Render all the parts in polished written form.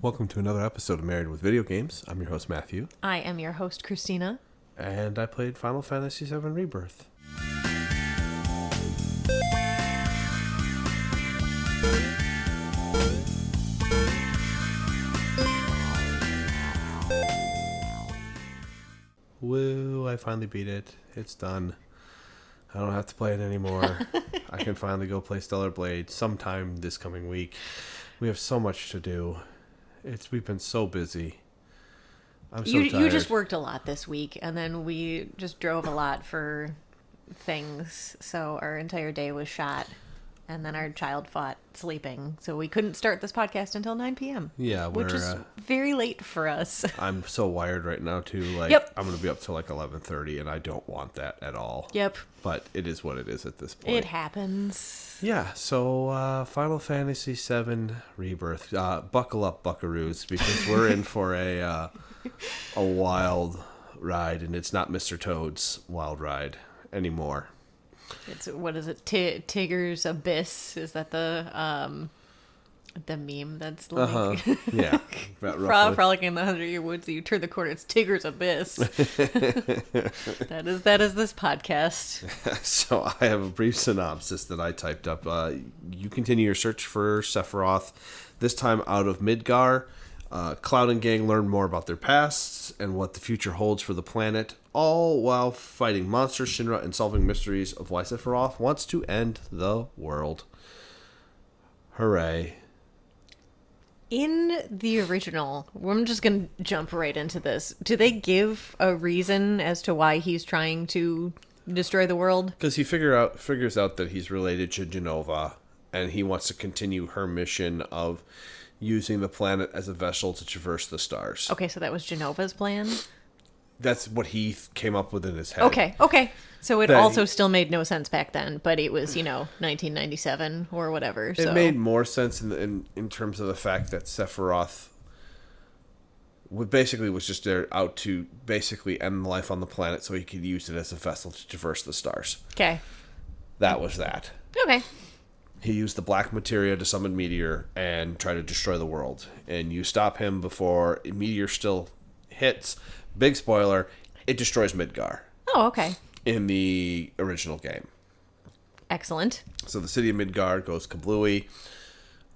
Welcome to another episode of Married with Video Games. I'm your host, Matthew. I am your host, Christina. And I played Final Fantasy VII Rebirth. Woo, I finally beat it. It's done. I don't have to play it anymore. I can finally go play Stellar Blade sometime this coming week. We have so much to do. We've been so busy. I'm so tired. You just worked a lot this week, and then we just drove a lot for things, so our entire day was shot, and then our child fought sleeping, so we couldn't start this podcast until 9 p.m. Yeah, which is very late for us. I'm so wired right now, too. Yep. I'm going to be up till 11:30, and I don't want that at all. Yep. But it is what it is at this point. It happens. Yeah, so Final Fantasy VII Rebirth. Buckle up, buckaroos, because we're in for a wild ride, and it's not Mr. Toad's wild ride anymore. What is it? Tigger's Abyss? Is that the meme that's like Yeah. Frolicking in the 100-Year Woods, you turn the corner, it's Tigger's Abyss. That is this podcast. So I have a brief synopsis that I typed up. You continue your search for Sephiroth, this time out of Midgar. Cloud and gang learn more about their pasts and what the future holds for the planet, all while fighting monsters, Shinra, and solving mysteries of why Sephiroth wants to end the world. Hooray. In the original, I'm just going to jump right into this. Do they give a reason as to why he's trying to destroy the world? Because he figures out that he's related to Genova, and he wants to continue her mission of using the planet as a vessel to traverse the stars. Okay, so that was Genova's plan? That's what he came up with in his head. Okay. So it also still made no sense back then, but it was, 1997 or whatever. So. It made more sense in terms of the fact that Sephiroth was just there out to basically end life on the planet so he could use it as a vessel to traverse the stars. Okay. That was that. Okay. He used the black materia to summon Meteor and try to destroy the world. And you stop him before Meteor still hits. Big spoiler, it destroys Midgar. Oh, okay. In the original game. Excellent. So the city of Midgar goes kablooey.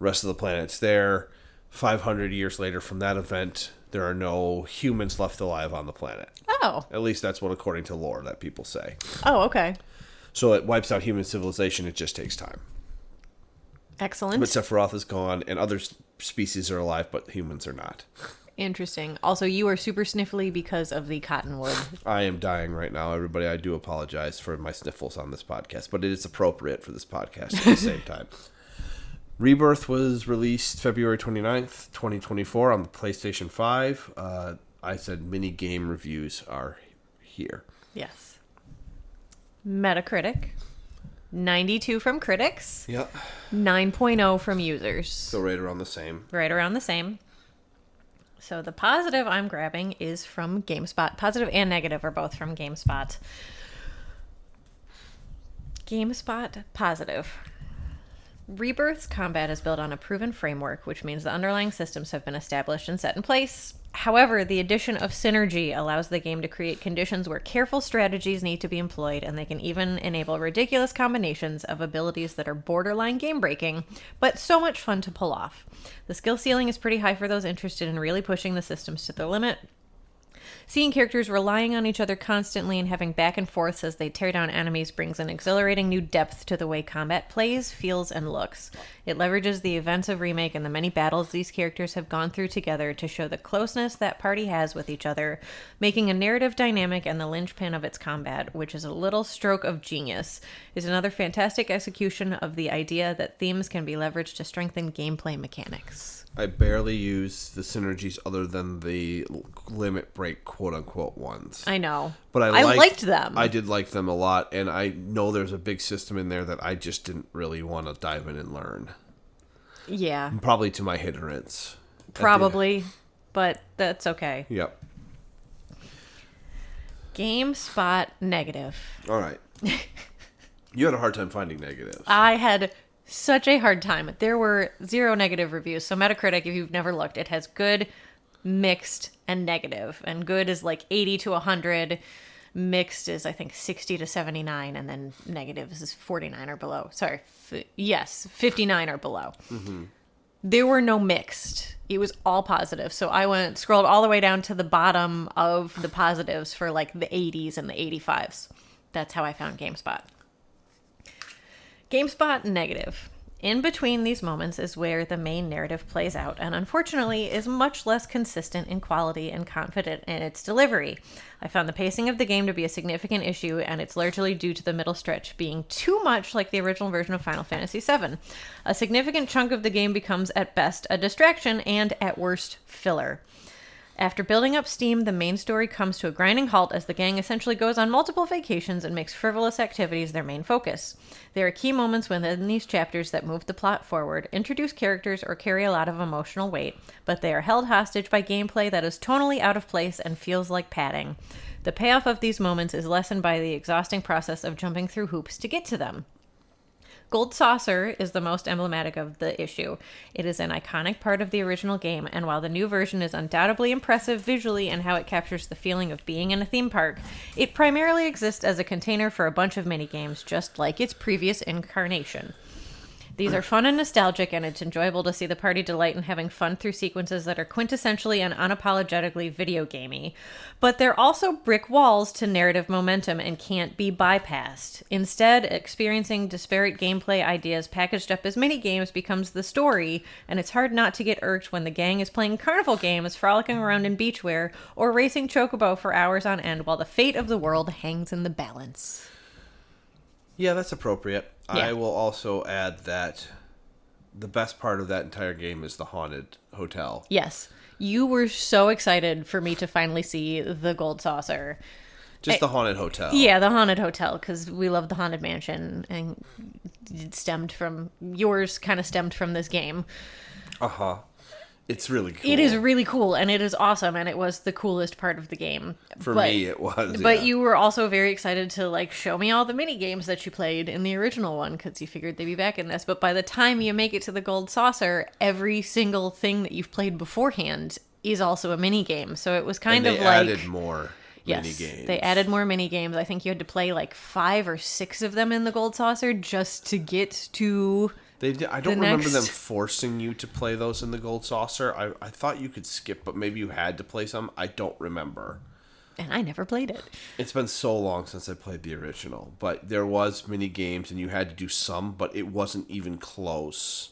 Rest of the planet's there. 500 years later from that event, there are no humans left alive on the planet. Oh. At least that's what according to lore that people say. Oh, okay. So it wipes out human civilization. It just takes time. Excellent. But Sephiroth is gone, and other species are alive, but humans are not. Interesting. Also, you are super sniffly because of the cottonwood. I am dying right now, everybody. I do apologize for my sniffles on this podcast, but it is appropriate for this podcast at the same time. Rebirth was released February 29th, 2024 on the PlayStation 5. I said mini game reviews are here. Yes. Metacritic. 92 from critics. Yep. 9.0 from users. So right around the same. Right around the same. So the positive I'm grabbing is from GameSpot. Positive and negative are both from GameSpot. GameSpot positive. Rebirth's combat is built on a proven framework, which means the underlying systems have been established and set in place. However, the addition of synergy allows the game to create conditions where careful strategies need to be employed, and they can even enable ridiculous combinations of abilities that are borderline game-breaking, but so much fun to pull off. The skill ceiling is pretty high for those interested in really pushing the systems to their limit. Seeing characters relying on each other constantly and having back and forths as they tear down enemies brings an exhilarating new depth to the way combat plays, feels, and looks. It leverages the events of Remake and the many battles these characters have gone through together to show the closeness that party has with each other, making a narrative dynamic and the linchpin of its combat, which is a little stroke of genius, is another fantastic execution of the idea that themes can be leveraged to strengthen gameplay mechanics. I barely use the synergies other than the limit break quote-unquote ones. I know. But I liked them. I did like them a lot, and I know there's a big system in there that I just didn't really want to dive in and learn. Yeah. Probably to my hindrance. Probably, but that's okay. Yep. GameSpot negative. All right. You had a hard time finding negatives. I had such a hard time. There were 0 negative reviews. So Metacritic, if you've never looked, it has good, mixed, and negative. And good is like 80 to 100. Mixed is, I think, 60 to 79. And then negative is 49 or below. Sorry. 59 or below. Mm-hmm. There were no mixed. It was all positive. So I scrolled all the way down to the bottom of the positives for like the 80s and the 85s. That's how I found GameSpot. GameSpot negative. In between these moments is where the main narrative plays out, and unfortunately is much less consistent in quality and confident in its delivery. I found the pacing of the game to be a significant issue, and it's largely due to the middle stretch being too much like the original version of Final Fantasy VII. A significant chunk of the game becomes at best a distraction, and at worst, filler. After building up steam, the main story comes to a grinding halt as the gang essentially goes on multiple vacations and makes frivolous activities their main focus. There are key moments within these chapters that move the plot forward, introduce characters, or carry a lot of emotional weight, but they are held hostage by gameplay that is tonally out of place and feels like padding. The payoff of these moments is lessened by the exhausting process of jumping through hoops to get to them. Gold Saucer is the most emblematic of the issue. It is an iconic part of the original game, and while the new version is undoubtedly impressive visually and how it captures the feeling of being in a theme park, it primarily exists as a container for a bunch of minigames, just like its previous incarnation. These are fun and nostalgic, and it's enjoyable to see the party delight in having fun through sequences that are quintessentially and unapologetically video gamey. But they're also brick walls to narrative momentum and can't be bypassed. Instead, experiencing disparate gameplay ideas packaged up as mini-games becomes the story, and it's hard not to get irked when the gang is playing carnival games, frolicking around in beachwear, or racing chocobo for hours on end while the fate of the world hangs in the balance. Yeah, that's appropriate. Yeah. I will also add that the best part of that entire game is the haunted hotel. Yes. You were so excited for me to finally see the Gold Saucer. Just the haunted hotel. Yeah, the haunted hotel, because we love the haunted mansion, and yours kind of stemmed from this game. Uh-huh. It's really cool. It is really cool, and it is awesome, and it was the coolest part of the game. For me, it was. But yeah. you were also very excited to like show me all the mini games that you played in the original one, because you figured they'd be back in this. But by the time you make it to the Gold Saucer, every single thing that you've played beforehand is also a mini game. So it was kind of like they added more yes, mini games. They added more mini games. I think you had to play like 5 or 6 of them in the Gold Saucer just to get to. I don't remember them forcing you to play those in the Gold Saucer. I thought you could skip, but maybe you had to play some. I don't remember. And I never played it. It's been so long since I played the original. But there was mini games, and you had to do some, but it wasn't even close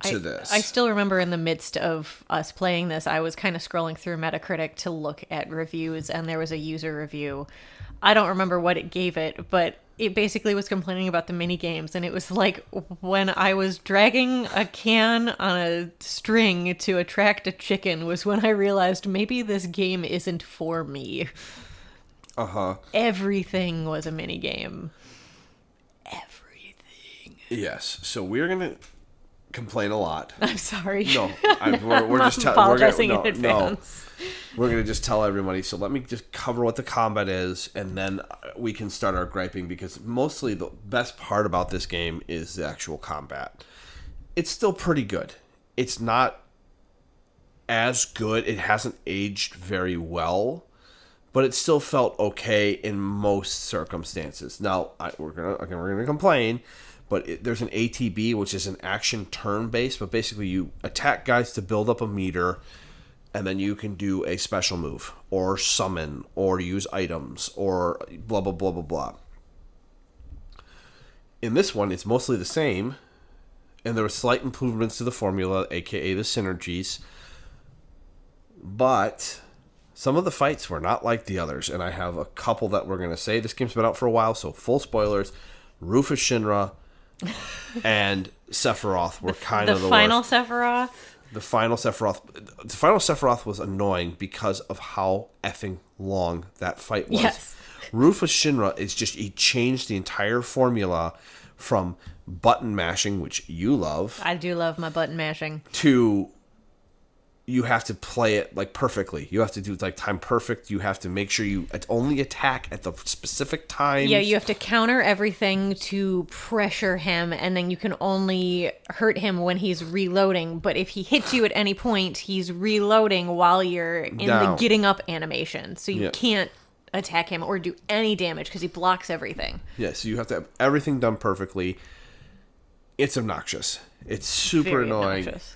to this. I still remember in the midst of us playing this, I was kind of scrolling through Metacritic to look at reviews, and there was a user review. I don't remember what it gave it, but it basically was complaining about the mini games, and it was like when I was dragging a can on a string to attract a chicken was when I realized maybe this game isn't for me. Uh-huh. Everything was a mini game. Everything. Yes. So we're going to complain a lot. I'm sorry. No, we're just apologizing in advance. We're going to just tell everybody. So let me just cover what the combat is, and then we can start our griping, because mostly the best part about this game is the actual combat. It's still pretty good. It's not as good. It hasn't aged very well, but it still felt okay in most circumstances. Now, we're gonna complain, but there's an ATB, which is an action turn-based, but basically you attack guys to build up a meter, and then you can do a special move, or summon, or use items, or blah, blah, blah, blah, blah. In this one, it's mostly the same, and there were slight improvements to the formula, aka the synergies, but some of the fights were not like the others, and I have a couple that we're going to say. This game's been out for a while, so full spoilers. Rufus Shinra and Sephiroth were kind of the final worst. Sephiroth? The final Sephiroth was annoying because of how effing long that fight was. Yes. Rufus Shinra is just, he changed the entire formula from button mashing, which you love. I do love my button mashing. To you have to play it like perfectly. You have to do it like time perfect. You have to make sure you only attack at the specific time. Yeah, you have to counter everything to pressure him, and then you can only hurt him when he's reloading. But if he hits you at any point, he's reloading while you're in the getting up animation. So you can't attack him or do any damage because he blocks everything. Yeah, so you have to have everything done perfectly. It's obnoxious. It's super Very annoying. obnoxious.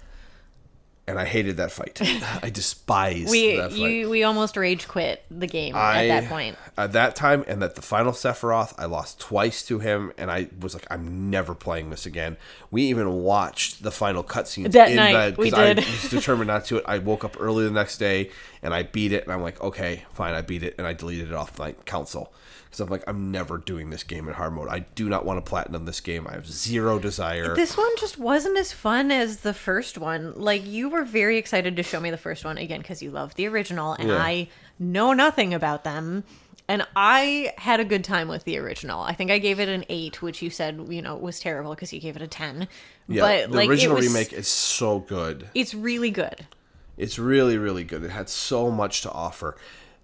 And I hated that fight. I despise that fight. We almost rage quit the game at that point. At that time, and at the final Sephiroth, I lost twice to him, and I was like, I'm never playing this again. We even watched the final cutscenes that night. We did. I was determined not to. I woke up early the next day, and I beat it, and I'm like, okay, fine, I beat it, and I deleted it off my console. Because I'm like, I'm never doing this game in hard mode. I do not want to platinum this game. I have zero desire. This one just wasn't as fun as the first one. Like, you were very excited to show me the first one, again, because you love the original, and I know nothing about them. And I had a good time with the original. I think I gave it an 8, which you said, was terrible because you gave it a 10. Yeah, but, the original remake is so good. It's really good. It's really, really good. It had so much to offer.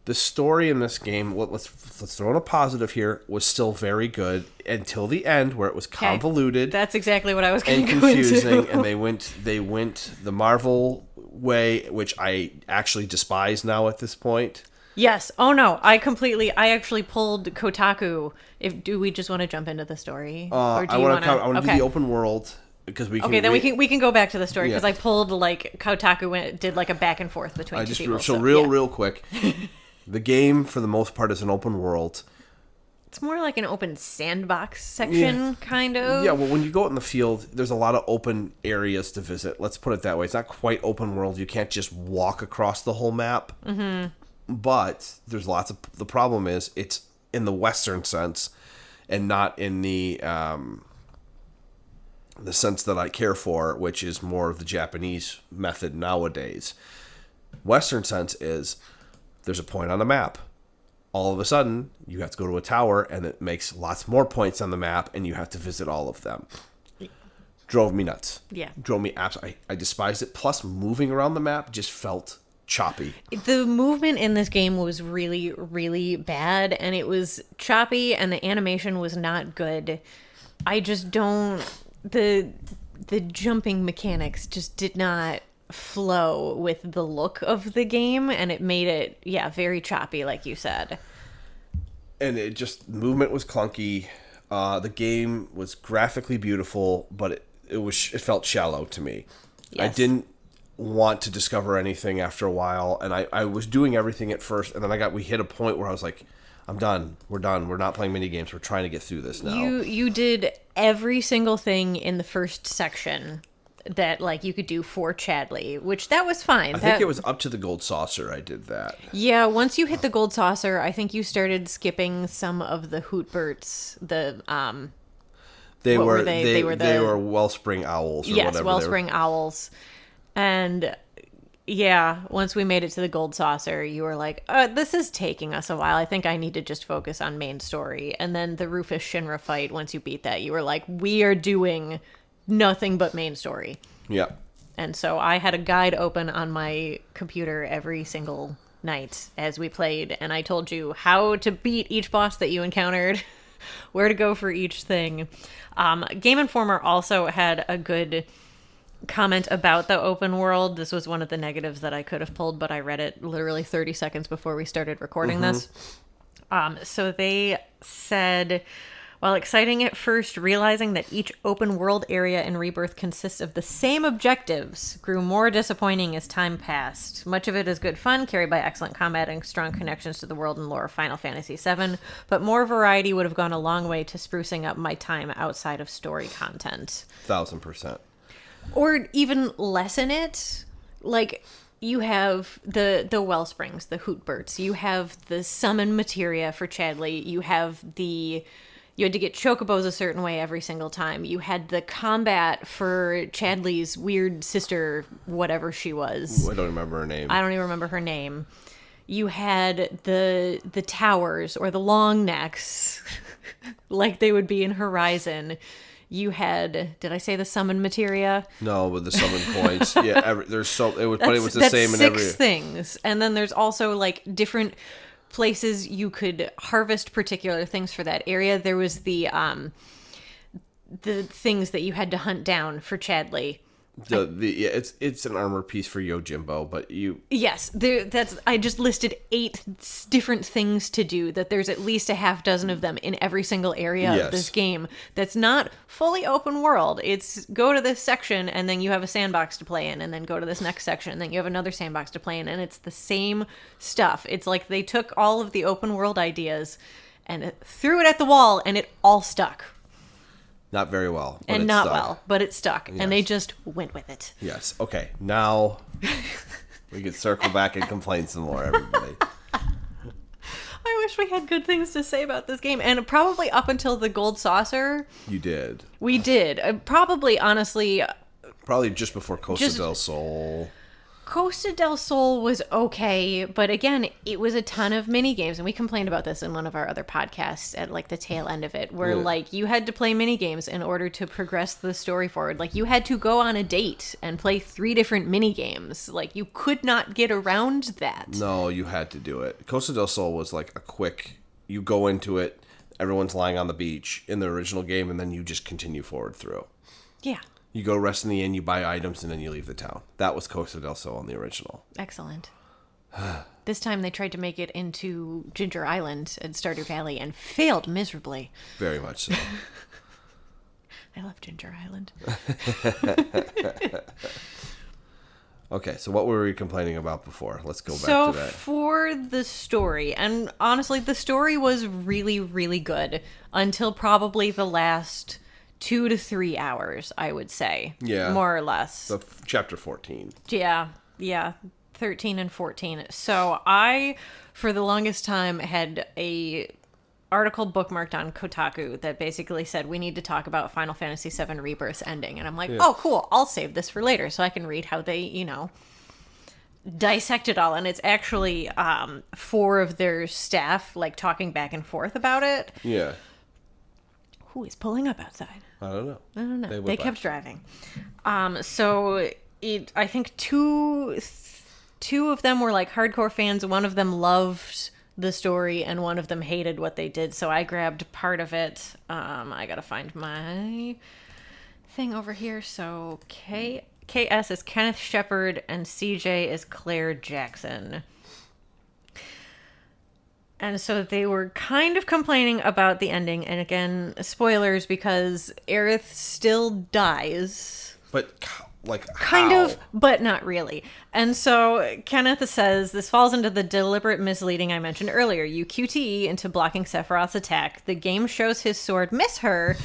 The story in this game, let's throw in a positive here, was still very good until the end, where it was convoluted. That's exactly what I was going and to go confusing. into. And they went the Marvel way, which I actually despise now at this point. Yes. Oh no, I actually pulled Kotaku. Do we just want to jump into the story, or do I want to do the open world. Because we can we can go back to the story because I pulled Kotaku did a back and forth between two people. Real quick. The game, for the most part, is an open world. It's more like an open sandbox section, kind of. Yeah, well, when you go out in the field, there's a lot of open areas to visit. Let's put it that way. It's not quite open world. You can't just walk across the whole map. Mm-hmm. But there's lots of... The problem is, it's in the Western sense, and not in the sense that I care for, which is more of the Japanese method nowadays. Western sense is... There's a point on the map. All of a sudden, you have to go to a tower, and it makes lots more points on the map, and you have to visit all of them. Drove me nuts. Yeah. Drove me absolutely. I despised it. Plus, moving around the map just felt choppy. The movement in this game was really, really bad, and it was choppy, and the animation was not good. I just don't... The jumping mechanics just did not flow with the look of the game, and it made it very choppy, like you said. And it just movement was clunky. The game was graphically beautiful, but it felt shallow to me. Yes. I didn't want to discover anything after a while, and I was doing everything at first, and then we hit a point where I was like, I'm done. We're done. We're not playing mini games. We're trying to get through this now. You did every single thing in the first section that you could do for Chadley, which that was fine. I think it was up to the gold saucer I did that. Yeah, once you hit the gold saucer, I think you started skipping some of the Hootberts. They were Wellspring Owls or whatever. Yes, Wellspring Owls. And once we made it to the gold saucer, you were like, this is taking us a while. I think I need to just focus on main story. And then the Rufus Shinra fight, once you beat that, you were like, we are doing nothing but main story. Yeah. And so I had a guide open on my computer every single night as we played, and I told you how to beat each boss that you encountered, where to go for each thing. Game Informer also had a good comment about the open world. This was one of the negatives that I could have pulled, but I read it literally 30 seconds before we started recording this. So they said... While exciting at first, realizing that each open world area in Rebirth consists of the same objectives grew more disappointing as time passed. Much of it is good fun, carried by excellent combat and strong connections to the world and lore of Final Fantasy VII, but more variety would have gone a long way to sprucing up my time outside of story content. 1000%. Or even lessen it. You have the Wellsprings, the Hootberts. You have the summon materia for Chadley. You had to get chocobos a certain way every single time. You had the combat for Chadley's weird sister, whatever she was. Ooh, I don't remember her name. I don't even remember her name. You had the towers or the long necks, like they would be in Horizon. You had, did I say the summon materia? No, but the summon points. Yeah, there's so it was, but it was the That's same in every. 6 things, and then there's also like different places you could harvest particular things for that area. There was the things that you had to hunt down for Chadley. It's an armor piece for Yojimbo, but you. Yes, I just listed 8 different things to do. That there's at least a half dozen of them in every single area of this game. That's not fully open world. It's go to this section and then you have a sandbox to play in, and then go to this next section and then you have another sandbox to play in, and it's the same stuff. It's like they took all of the open world ideas and threw it at the wall, and it all stuck. Not very well. And not well, but it stuck. Yes. And they just went with it. Yes. Okay. Now we can circle back and complain some more, everybody. I wish we had good things to say about this game. And probably up until the gold saucer. You did. We did. Probably, honestly. Probably just before Costa del Sol. Costa del Sol was okay, but again, it was a ton of mini games, and we complained about this in one of our other podcasts at like the tail end of it, where like you had to play mini games in order to progress the story forward. Like you had to go on a date and play 3 different mini games. Like you could not get around that. No, you had to do it. Costa del Sol was like a quick. You go into it, everyone's lying on the beach in the original game, and then you just continue forward through. Yeah. You go rest in the inn, you buy items, and then you leave the town. That was Costa del Sol in the original. Excellent. This time they tried to make it into Ginger Island and Stardew Valley and failed miserably. Very much so. I love Ginger Island. Okay, so what were we complaining about before? Let's go back to that. So for the story, and honestly, the story was really, really good until probably the last 2 to 3 hours, I would say. Yeah. More or less. So chapter 14. Yeah. 13 and 14. So I, for the longest time, had a article bookmarked on Kotaku that basically said we need to talk about Final Fantasy VII Rebirth's ending. And I'm like, oh, cool. I'll save this for later so I can read how they, dissect it all. And it's actually 4 of their staff, like, talking back and forth about it. Yeah. Who is pulling up outside? I don't know. They kept driving. So I think two of them were like hardcore fans. One of them loved the story, and one of them hated what they did. So I grabbed part of it. I gotta find my thing over here. So KS is Kenneth Shepard, and CJ is Claire Jackson. And so they were kind of complaining about the ending. And again, spoilers, because Aerith still dies. But, like, kind how? of, but not really. And so Kenneth says, this falls into the deliberate misleading I mentioned earlier. You QTE into blocking Sephiroth's attack. The game shows his sword miss her.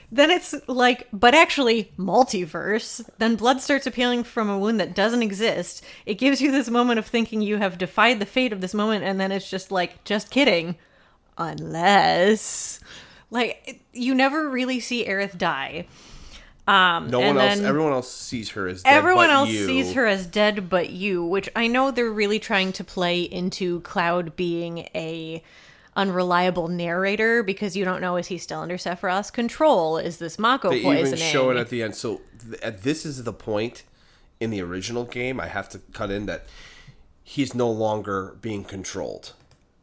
Then it's like, but actually, multiverse. Then blood starts appearing from a wound that doesn't exist. It gives you this moment of thinking you have defied the fate of this moment, and then it's just like, just kidding. Unless. Like, you never really see Aerith die. Everyone else sees her as dead everyone but else you. sees her as dead but you, which I know they're really trying to play into Cloud being a unreliable narrator, because you don't know, is he still under Sephiroth's control? Is this Mako they poisoning? Even show it at the end. So this is the point in the original game. I have to cut in that he's no longer being controlled.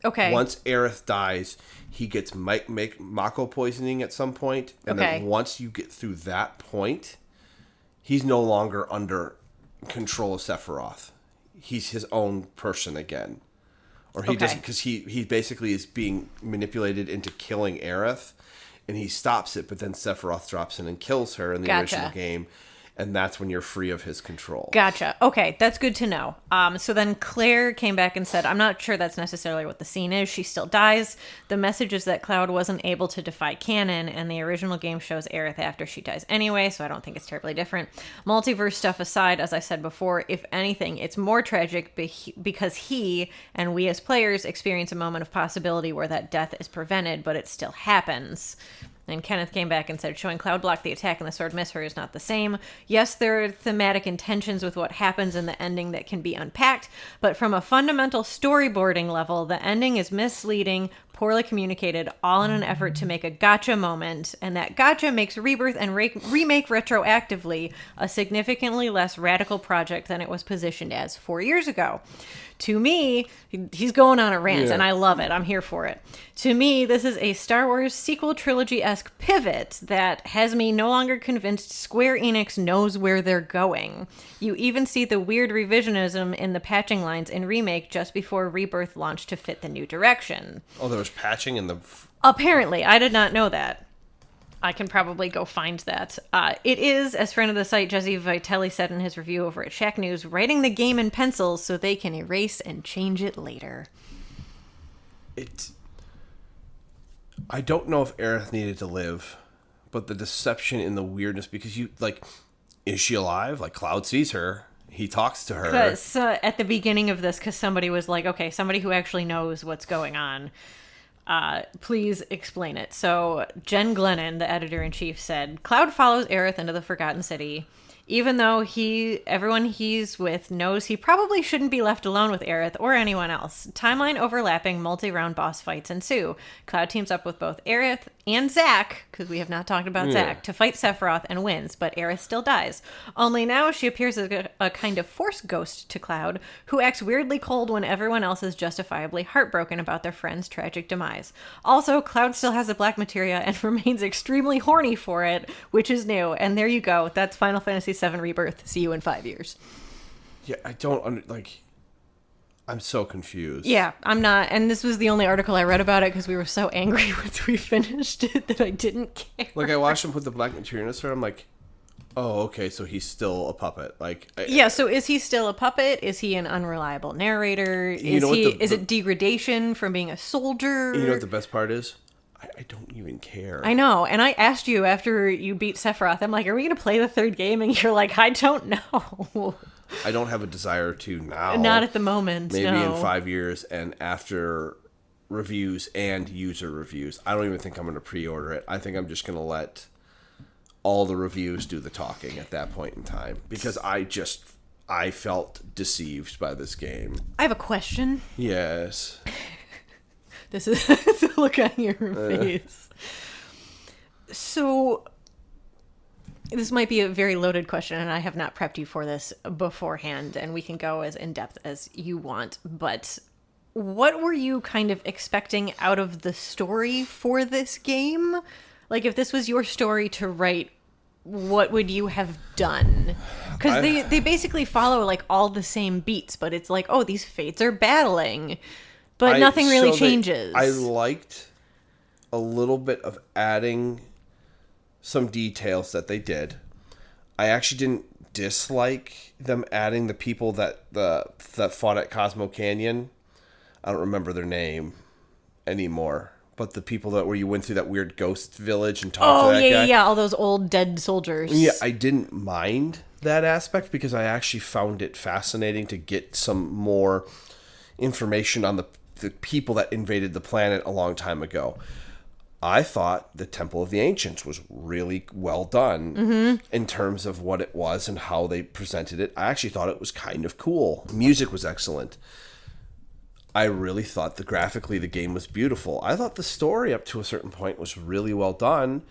Okay. Once Aerith dies, he gets Mako poisoning at some point, and then once you get through that point, he's no longer under control of Sephiroth. He's his own person again. Or he doesn't, because he basically is being manipulated into killing Aerith, and he stops it, but then Sephiroth drops in and kills her in the original game, and that's when you're free of his control. Gotcha. Okay, that's good to know. So then Claire came back and said, I'm not sure that's necessarily what the scene is. She still dies. The message is that Cloud wasn't able to defy canon, and the original game shows Aerith after she dies anyway, so I don't think it's terribly different. Multiverse stuff aside, as I said before, if anything, it's more tragic because he, and we as players, experience a moment of possibility where that death is prevented, but it still happens. And Kenneth came back and said, showing Cloud block the attack and the sword miss her is not the same. Yes, there are thematic intentions with what happens in the ending that can be unpacked, but from a fundamental storyboarding level, the ending is misleading, poorly communicated, all in an effort to make a gotcha moment, and that gotcha makes Rebirth and remake retroactively a significantly less radical project than it was positioned as 4 years ago. To me, he's going on a rant, and I love it. I'm here for it. To me, this is a Star Wars sequel trilogy-esque pivot that has me no longer convinced Square Enix knows where they're going. You even see the weird revisionism in the patching lines in Remake just before Rebirth launched to fit the new direction. Oh, there was patching in the... Apparently. I did not know that. I can probably go find that. It is, as friend of the site Jesse Vitelli said in his review over at Shack News, writing the game in pencil so they can erase and change it later. I don't know if Aerith needed to live, but the deception in the weirdness, because you, like, is she alive? Like, Cloud sees her. He talks to her. Because at the beginning of this, because somebody was like, okay, somebody who actually knows what's going on, please explain it. So Jen Glennon, the editor-in-chief, said, Cloud follows Aerith into the Forgotten City. Even though everyone he's with knows he probably shouldn't be left alone with Aerith or anyone else. Timeline overlapping multi-round boss fights ensue. Cloud teams up with both Aerith and Zack, because we have not talked about Zack, to fight Sephiroth and wins, but Aerith still dies. Only now she appears as a kind of force ghost to Cloud, who acts weirdly cold when everyone else is justifiably heartbroken about their friend's tragic demise. Also, Cloud still has the black materia and remains extremely horny for it, which is new. And there you go. That's Final Fantasy VII Rebirth. See you in 5 years. Yeah, I don't I'm so confused. Yeah, I'm not. And this was the only article I read about it because we were so angry once we finished it that I didn't care. Like, I watched him put the black material in his hair. I'm like, oh, okay, so he's still a puppet. Like, yeah, so is he still a puppet? Is he an unreliable narrator? Is it degradation from being a soldier? You know what the best part is? I don't even care. I know. And I asked you after you beat Sephiroth, I'm like, are we going to play the third game? And you're like, I don't know. I don't have a desire to now. Not at the moment. Maybe no. in 5 years, and after reviews and user reviews. I don't even think I'm going to pre-order it. I think I'm just going to let all the reviews do the talking at that point in time, because I felt deceived by this game. I have a question. Yes. This is the look on your face. So, this might be a very loaded question, and I have not prepped you for this beforehand, and we can go as in-depth as you want, but what were you kind of expecting out of the story for this game? Like, if this was your story to write, what would you have done? Because they basically follow, like, all the same beats, but it's like, oh, these fates are battling. But nothing really changes. I liked a little bit of adding some details that they did. I actually didn't dislike them adding the people that fought at Cosmo Canyon. I don't remember their name anymore. But the people where you went through that weird ghost village and talked to that guy. Yeah, all those old dead soldiers. Yeah, I didn't mind that aspect because I actually found it fascinating to get some more information on the people that invaded the planet a long time ago. I thought the Temple of the Ancients was really well done in terms of what it was and how they presented it. I actually thought it was kind of cool. The music was excellent. I really thought graphically the game was beautiful. I thought the story up to a certain point was really well done.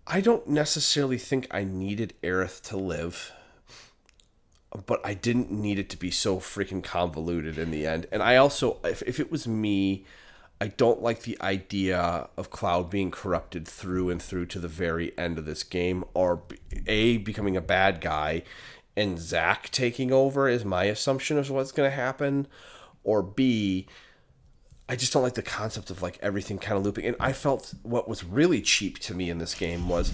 I don't necessarily think I needed Aerith to live, but I didn't need it to be so freaking convoluted in the end. And I also, if it was me, I don't like the idea of Cloud being corrupted through and through to the very end of this game, or becoming a bad guy and Zack taking over is my assumption of what's going to happen, or B, I just don't like the concept of like everything kind of looping. And I felt what was really cheap to me in this game was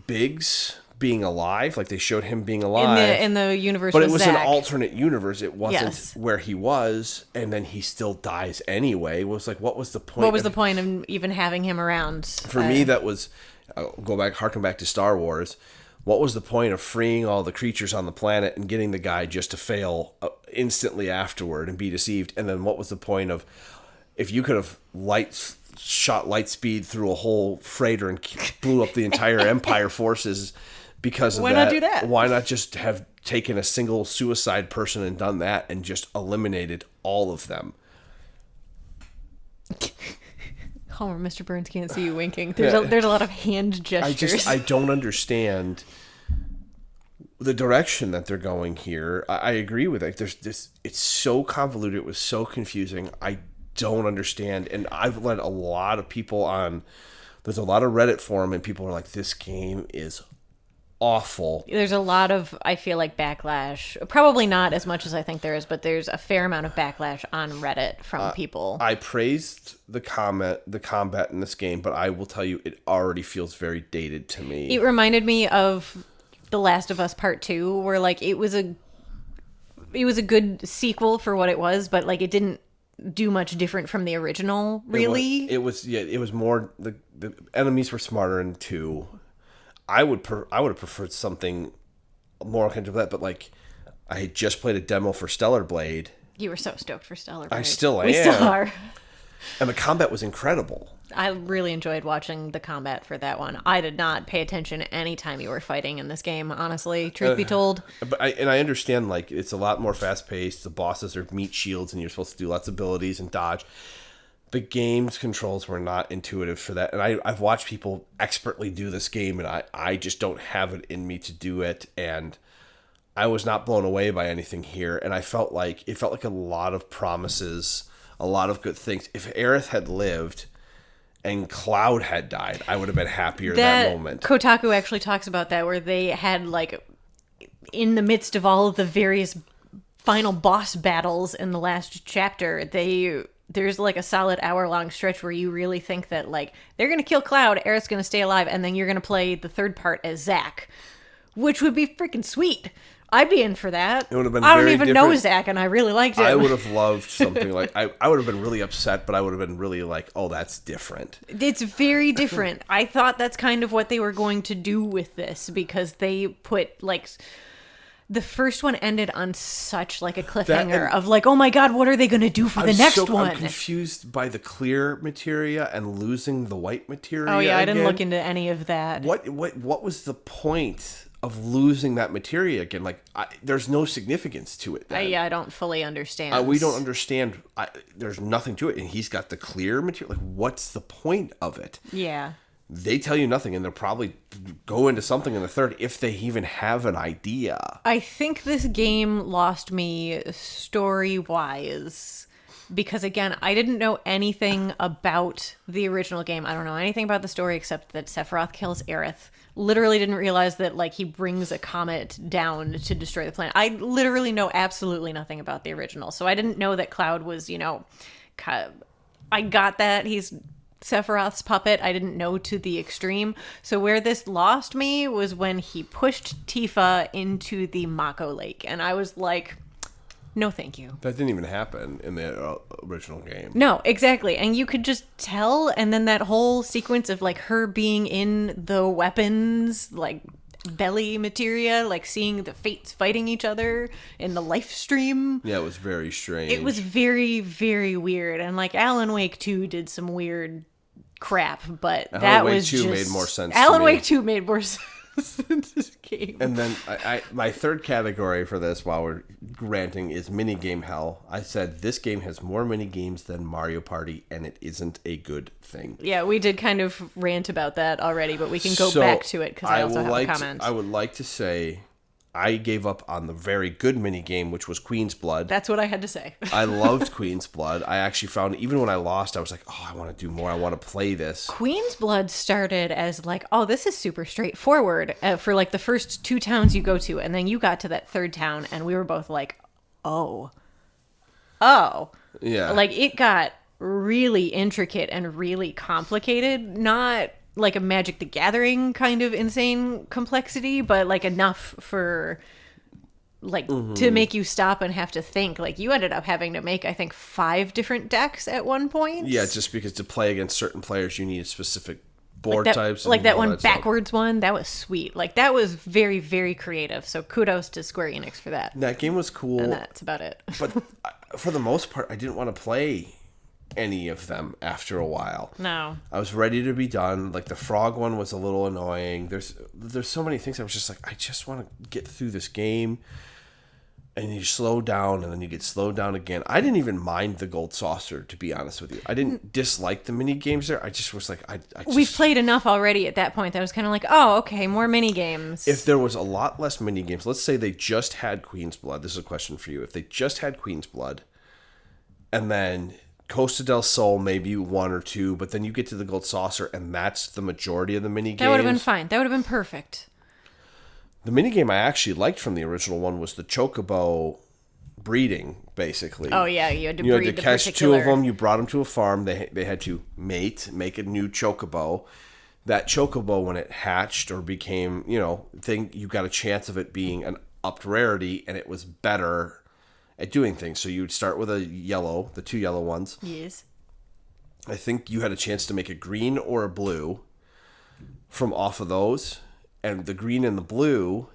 Biggs being alive. Like they showed him being alive in the universe, but it was Zack. an alternate universe. It wasn't where he was, and then he still dies anyway. It was like, what was the point? What was the point of even having him around? For me, that was harken back to Star Wars. What was the point of freeing all the creatures on the planet and getting the guy just to fail instantly afterward and be deceived? And then what was the point of, if you could have shot light speed through a whole freighter and blew up the entire Empire forces because of that. Why not do that? Why not just have taken a single suicide person and done that and just eliminated all of them? Homer, Mr. Burns can't see you winking. There's a lot of hand gestures. I don't understand the direction that they're going here. I agree with it. There's this. It's so convoluted. It was so confusing. I don't understand. And I've let a lot of people on. There's a lot of Reddit forum, and people are like, "This game is awful." There's a lot of, I feel like, backlash. Probably not as much as I think there is, but there's a fair amount of backlash on Reddit from people. I praised the combat in this game, but I will tell you, it already feels very dated to me. It reminded me of The Last of Us Part 2, where like it was a good sequel for what it was, but like it didn't do much different from the original, really. It was more the enemies were smarter in 2. I would have preferred something more akin to that, but like I had just played a demo for Stellar Blade. You were so stoked for Stellar Blade. I still am. We still are. And the combat was incredible. I really enjoyed watching the combat for that one. I did not pay attention any time you were fighting in this game, honestly, truth be told. But I understand, like, it's a lot more fast-paced. The bosses are meat shields, and you're supposed to do lots of abilities and dodge. The game's controls were not intuitive for that. And I've watched people expertly do this game, and I just don't have it in me to do it. And I was not blown away by anything here. And it felt like a lot of promises, a lot of good things. If Aerith had lived and Cloud had died, I would have been happier that moment. Kotaku actually talks about that, where they had, like, in the midst of all of the various final boss battles in the last chapter, there's like a solid hour-long stretch where you really think that, like, they're going to kill Cloud, Aerith's going to stay alive, and then you're going to play the third part as Zack, which would be freaking sweet. I'd be in for that. It would have been I don't very even different. know Zack, and I really liked him. I would have loved something like... I would have been really upset, but I would have been really like, oh, that's different. It's very different. I thought that's kind of what they were going to do with this, because they put, like... The first one ended on such like a cliffhanger of like, oh my god, what are they going to do for the next one? I'm confused by the clear materia and losing the white materia. Oh yeah, I didn't again. look into any of that. What was the point of losing that materia again? Like, there's no significance to it. Yeah, I don't fully understand. We don't understand. There's nothing to it, and he's got the clear material. Like, what's the point of it? Yeah. They tell you nothing, and they'll probably go into something in the third if they even have an idea. I think this game lost me story-wise because, again, I didn't know anything about the original game. I don't know anything about the story except that Sephiroth kills Aerith. Literally didn't realize that, like, he brings a comet down to destroy the planet. I literally know absolutely nothing about the original, so I didn't know that Cloud was, I got that he's Sephiroth's puppet. I didn't know to the extreme. So where this lost me was when he pushed Tifa into the Mako Lake. And I was like, no, thank you. That didn't even happen in the original game. No, exactly. And you could just tell. And then that whole sequence of like her being in the weapons, like belly materia, like seeing the fates fighting each other in the life stream. Yeah, it was very strange. It was very, very weird. And like Alan Wake 2 did some weird crap, but that was just... Alan Wake 2 made more sense Alan to me. Wake 2 made more sense than this game. And then my third category for this, while we're ranting, is minigame hell. I said this game has more minigames than Mario Party, and it isn't a good thing. Yeah, we did kind of rant about that already, but we can go back to it because I also have a comment. I would like to say I gave up on the very good minigame, which was Queen's Blood. That's what I had to say. I loved Queen's Blood. I actually found, even when I lost, I was like, oh, I want to do more. I want to play this. Queen's Blood started as like, oh, this is super straightforward for like the first 2 towns you go to. And then you got to that 3rd town and we were both like, oh. Yeah. Like it got really intricate and really complicated. Not like a Magic the Gathering kind of insane complexity, but like enough for like to make you stop and have to think. Like you ended up having to make, I think, 5 different decks at one point. Yeah, just because to play against certain players, you need specific board types. Like that one backwards one, that was sweet. Like that was very, very creative. So kudos to Square Enix for that. That game was cool. And that's about it. But for the most part, I didn't want to play any of them after a while. No. I was ready to be done. Like, the frog one was a little annoying. There's so many things I was just like, I just want to get through this game. And you slow down, and then you get slowed down again. I didn't even mind the gold saucer, to be honest with you. I didn't dislike the mini games there. I just was like, We've played enough already at that point that I was kind of like, oh, okay, more mini games. If there was a lot less mini games, let's say they just had Queen's Blood. This is a question for you. If they just had Queen's Blood, and then Costa del Sol, maybe one or two, but then you get to the gold saucer, and that's the majority of the mini games. That would have been fine. That would have been perfect. The minigame I actually liked from the original one was the chocobo breeding, basically. Oh, yeah, you had to breed the to catch particular... 2 of them. You brought them to a farm. They had to make a new chocobo. That chocobo, when it hatched or became, you got a chance of it being an upped rarity, and it was better at doing things. So you would start with the 2 yellow ones. Yes. I think you had a chance to make a green or a blue from off of those. And the green and the blue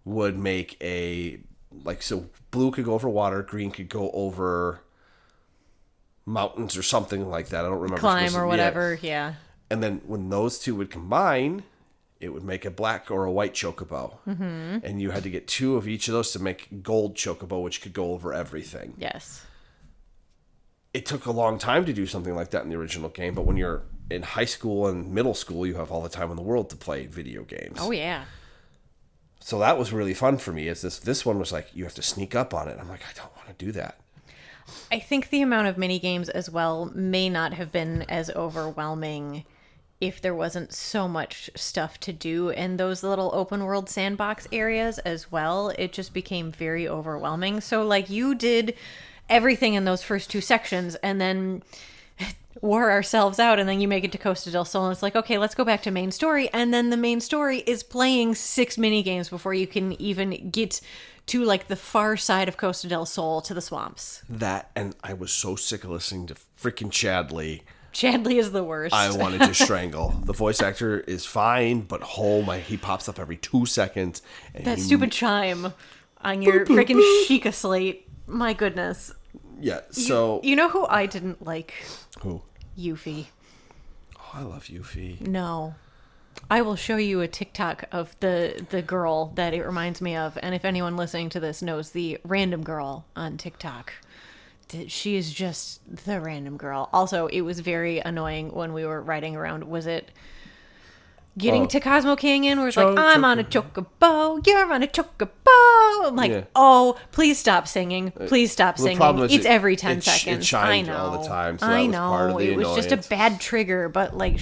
would make so blue could go over water, green could go over mountains or something like that. I don't remember. Climb or whatever, yeah. And then when those two would combine, it would make a black or a white chocobo. Mm-hmm. And you had to get 2 of each of those to make gold chocobo, which could go over everything. Yes. It took a long time to do something like that in the original game, but when you're in high school and middle school, you have all the time in the world to play video games. Oh, yeah. So that was really fun for me. This one was like, you have to sneak up on it. I'm like, I don't want to do that. I think the amount of mini games as well may not have been as overwhelming if there wasn't so much stuff to do in those little open world sandbox areas as well. It just became very overwhelming. So, like, you did everything in those first 2 sections, and then wore ourselves out, and then you make it to Costa del Sol, and it's like, okay, let's go back to main story, and then the main story is playing 6 mini games before you can even get to, like, the far side of Costa del Sol to the swamps. That, and I was so sick of listening to freaking Chadley. Chadley is the worst. I wanted to strangle. The voice actor is fine, but he pops up every 2 seconds. And that stupid chime on your freaking Sheikah slate. My goodness. Yeah, so... You know who I didn't like? Who? Yuffie. Oh, I love Yuffie. No. I will show you a TikTok of the girl that it reminds me of, and if anyone listening to this knows the random girl on TikTok, she is just the random girl. Also, it was very annoying when we were riding around. Was it getting to Cosmo Canyon where it's like, I'm on a chocobo, you're on a chocobo. I'm like, oh, please stop singing. Please stop singing. It's every 10 seconds. It chimed I know. all the time, so I that was part of the it was annoyance. just a bad trigger, but like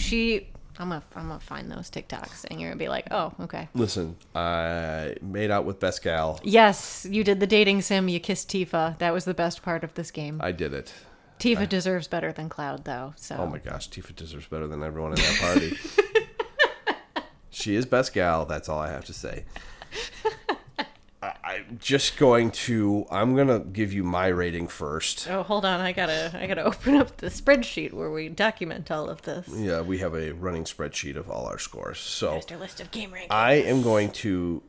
I'm gonna find those TikToks and you're gonna be like, oh, okay. Listen, I made out with Best Gal. Yes, you did the dating sim, you kissed Tifa. That was the best part of this game. I did it. Tifa deserves better than Cloud, though. So. Oh my gosh, Tifa deserves better than everyone in that party. She is Best Gal, that's all I have to say. I'm gonna give you my rating first. Oh, hold on, I gotta open up the spreadsheet where we document all of this. Yeah, we have a running spreadsheet of all our scores. So Master list of game rankings. I am going to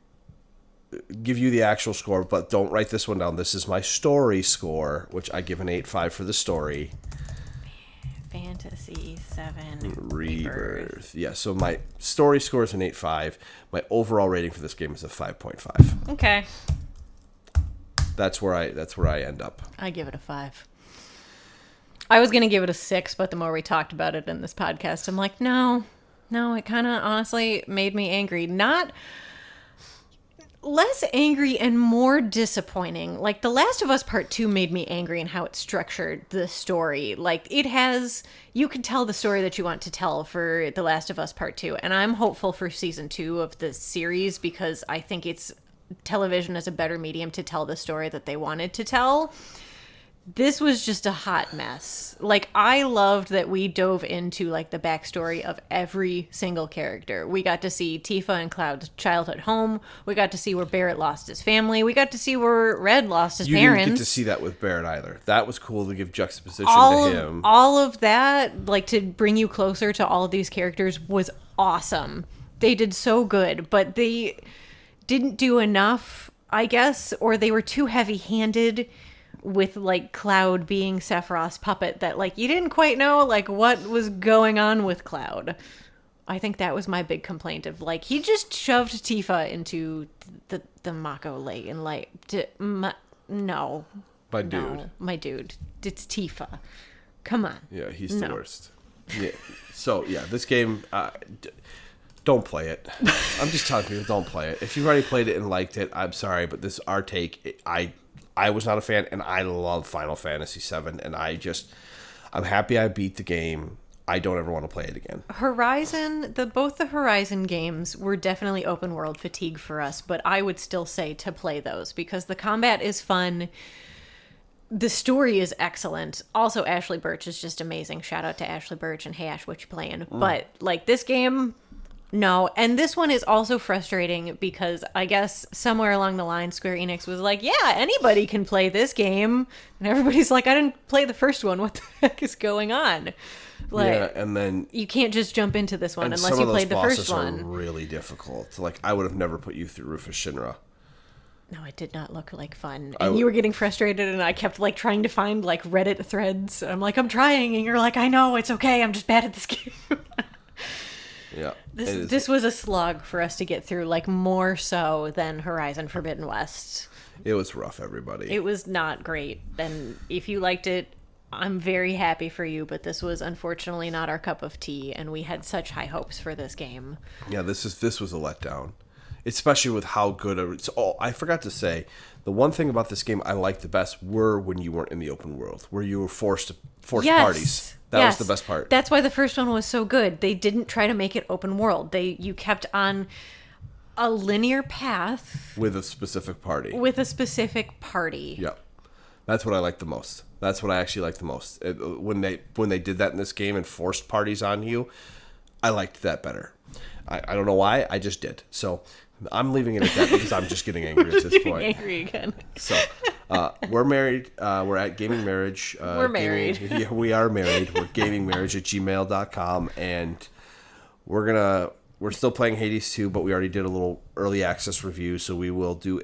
give you the actual score, but don't write this one down. This is my story score, which I give an 8.5 for the story. Fantasy 7 Rebirth. Yeah, so my story score is an 8.5. My overall rating for this game is a 5.5. Okay. That's where I end up. I give it a 5. I was gonna give it a 6, but the more we talked about it in this podcast, I'm like, no, it kind of honestly made me angry. Not less angry and more disappointing. Like, The Last of Us Part 2 made me angry in how it structured the story. Like, you can tell the story that you want to tell for The Last of Us Part 2, and I'm hopeful for season 2 of the series because I think television is a better medium to tell the story that they wanted to tell. This was just a hot mess. Like, I loved that we dove into, like, the backstory of every single character. We got to see Tifa and Cloud's childhood home. We got to see where Barrett lost his family. We got to see where Red lost his parents. You didn't get to see that with Barrett either. That was cool to give juxtaposition to him. All of that, like, to bring you closer to all of these characters was awesome. They did so good, but they didn't do enough, I guess, or they were too heavy-handed with like Cloud being Sephiroth's puppet that like you didn't quite know like what was going on with Cloud. I think that was my big complaint of like he just shoved Tifa into the Mako lake and like no. My No, dude. my dude. It's Tifa. Come on. Yeah, he's the worst. Yeah. So, yeah, this game, don't play it. I'm just telling people, don't play it. If you've already played it and liked it, I'm sorry, but this is our take. I was not a fan, and I love Final Fantasy VII, and I'm happy I beat the game. I don't ever want to play it again. Horizon, both the Horizon games were definitely open world fatigue for us, but I would still say to play those because the combat is fun. The story is excellent. Also, Ashley Birch is just amazing. Shout out to Ashley Birch and Hey Ash, what you playing? But like this game, no. And this one is also frustrating because I guess somewhere along the line, Square Enix was like, yeah, anybody can play this game. And everybody's like, I didn't play the first one. What the heck is going on? Like, yeah, and then you can't just jump into this one unless some you of those played the first bosses are one. really difficult. Like, I would have never put you through Rufus Shinra. No, it did not look like fun. And you were getting frustrated, and I kept like trying to find like Reddit threads. I'm like, I'm trying, and you're like, I know, it's okay. I'm just bad at this game. Yeah. This was a slog for us to get through, like more so than Horizon Forbidden West. It was rough, everybody. It was not great. And if you liked it, I'm very happy for you, but this was unfortunately not our cup of tea, and we had such high hopes for this game. Yeah, this was a letdown. Especially with how good I forgot to say, the one thing about this game I liked the best were when you weren't in the open world, where you were forced parties. That was the best part. That's why the first one was so good. They didn't try to make it open world. You kept on a linear path with a specific party. Yep. That's what I like the most. That's what I actually like the most. When they did that in this game and forced parties on you, I liked that better. I don't know why, I just did. So I'm leaving it at that because I'm just getting angry at this point. Angry again. So we're married. We're at Gaming Marriage. We're married. Yeah, we are married. We're gamingmarriage@gmail.com, and we're still playing Hades 2, but we already did a little early access review. So we will do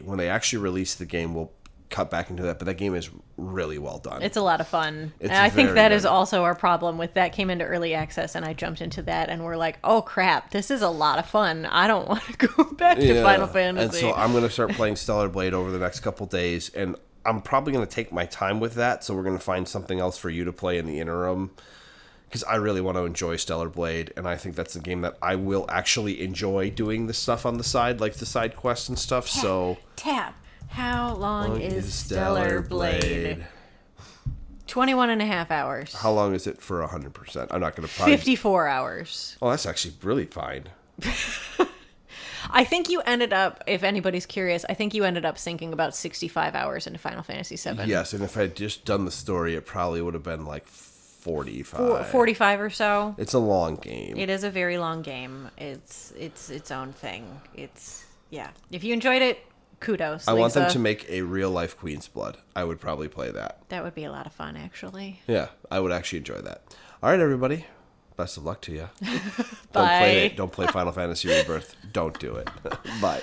when they actually release the game, we'll cut back into that. But that game is really well done. It's a lot of fun. And I think that is also our problem with that came into early access, and I jumped into that, and we're like, oh crap, this is a lot of fun. I don't want to go back to Final Fantasy. And so I'm going to start playing Stellar Blade over the next couple days, and I'm probably going to take my time with that. So we're going to find something else for you to play in the interim, because I really want to enjoy Stellar Blade, and I think that's a game that I will actually enjoy doing the stuff on the side, like the side quests and stuff. Tap. How long is Stellar Blade? 21 and a half hours. How long is it for 100%? I'm not going to probably... 54 hours. Oh, that's actually really fine. I think you ended up, if anybody's curious, I think you ended up sinking about 65 hours into Final Fantasy VII. Yes, and if I had just done the story, it probably would have been like 45. 45 or so. It's a long game. It is a very long game. It's its own thing. Yeah. If you enjoyed it, kudos. I want them to make a real life Queen's Blood. I would probably play that. That would be a lot of fun, actually. Yeah, I would actually enjoy that. All right, everybody. Best of luck to you. Bye. Don't play Final Fantasy Rebirth. Don't do it. Bye.